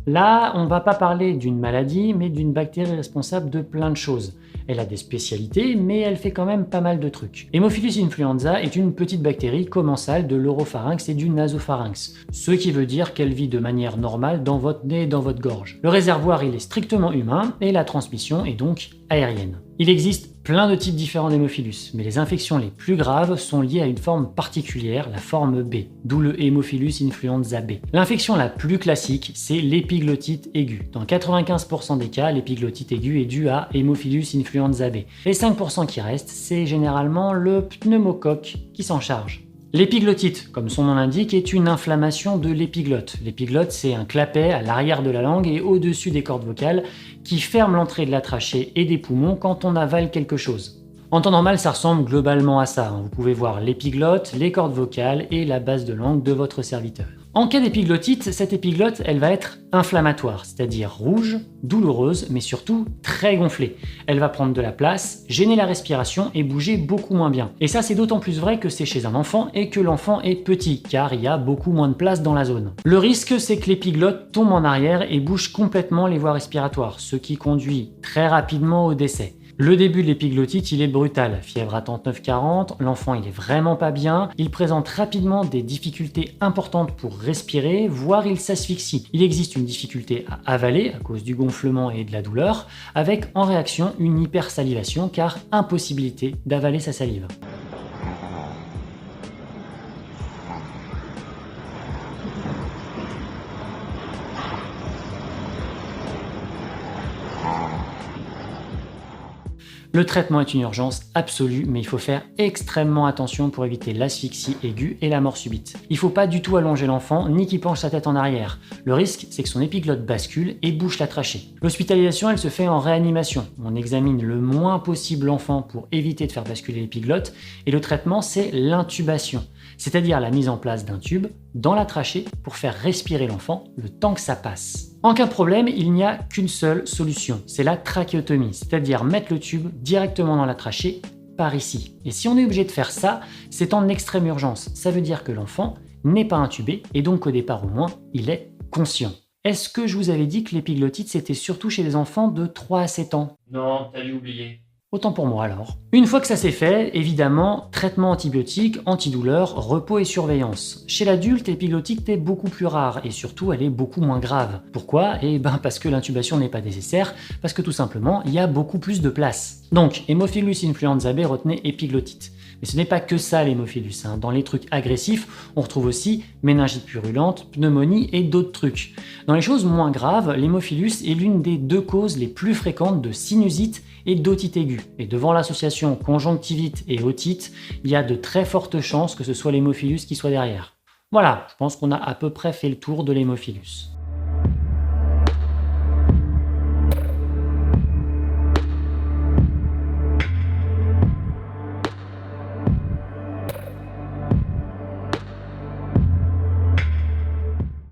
Là, on va pas parler d'une maladie, mais d'une bactérie responsable de plein de choses. Elle a des spécialités, mais elle fait quand même pas mal de trucs. Haemophilus influenza est une petite bactérie commensale de l'oropharynx et du nasopharynx, ce qui veut dire qu'elle vit de manière normale dans votre nez et dans votre gorge. Le réservoir, il est strictement humain, et la transmission est donc aérienne. Il existe plein de types différents d'hémophilus, mais les infections les plus graves sont liées à une forme particulière, la forme B, d'où le Haemophilus influenza B. L'infection la plus classique, c'est l'épiglotite aiguë. Dans 95% des cas, l'épiglotite aiguë est due à Haemophilus influenza B. Les 5% qui restent, c'est généralement le pneumocoque qui s'en charge. L'épiglotite, comme son nom l'indique, est une inflammation de l'épiglotte. L'épiglotte, c'est un clapet à l'arrière de la langue et au-dessus des cordes vocales qui ferme l'entrée de la trachée et des poumons quand on avale quelque chose. En temps normal, ça ressemble globalement à ça. Vous pouvez voir l'épiglotte, les cordes vocales et la base de langue de votre serviteur. En cas d'épiglotite, cette épiglotte, elle va être inflammatoire, c'est-à-dire rouge, douloureuse, mais surtout très gonflée. Elle va prendre de la place, gêner la respiration et bouger beaucoup moins bien. Et ça, c'est d'autant plus vrai que c'est chez un enfant et que l'enfant est petit, car il y a beaucoup moins de place dans la zone. Le risque, c'est que l'épiglotte tombe en arrière et bouge complètement les voies respiratoires, ce qui conduit très rapidement au décès. Le début de l'épiglotite, il est brutal. Fièvre à 39-40, l'enfant il est vraiment pas bien, il présente rapidement des difficultés importantes pour respirer, voire il s'asphyxie. Il existe une difficulté à avaler à cause du gonflement et de la douleur, avec en réaction une hypersalivation car impossibilité d'avaler sa salive. Le traitement est une urgence absolue, mais il faut faire extrêmement attention pour éviter l'asphyxie aiguë et la mort subite. Il ne faut pas du tout allonger l'enfant, ni qu'il penche sa tête en arrière. Le risque, c'est que son épiglotte bascule et bouche la trachée. L'hospitalisation, elle se fait en réanimation. On examine le moins possible l'enfant pour éviter de faire basculer l'épiglotte, et le traitement, c'est l'intubation, c'est-à-dire la mise en place d'un tube dans la trachée pour faire respirer l'enfant le temps que ça passe. En cas de problème, il n'y a qu'une seule solution, c'est la trachéotomie, c'est-à-dire mettre le tube directement dans la trachée par ici. Et si on est obligé de faire ça, c'est en extrême urgence. Ça veut dire que l'enfant n'est pas intubé et donc au départ au moins, il est conscient. Est-ce que je vous avais dit que l'épiglotite c'était surtout chez les enfants de 3 à 7 ans? Non, t'as dû oublier. Autant pour moi alors. Une fois que ça c'est fait, évidemment, traitement antibiotique, antidouleur, repos et surveillance. Chez l'adulte, l'épiglotite est beaucoup plus rare et surtout elle est beaucoup moins grave. Pourquoi? Parce que l'intubation n'est pas nécessaire, parce que tout simplement, il y a beaucoup plus de place. Donc, Haemophilus influenza B, retenez épiglotite. Mais ce n'est pas que ça l'hémophilus. Dans les trucs agressifs, on retrouve aussi méningite purulente, pneumonie et d'autres trucs. Dans les choses moins graves, l'hémophilus est l'une des 2 causes les plus fréquentes de sinusite et d'otite aiguë. Et devant l'association conjonctivite et otite, il y a de très fortes chances que ce soit l'hémophilus qui soit derrière. Voilà, je pense qu'on a à peu près fait le tour de l'hémophilus.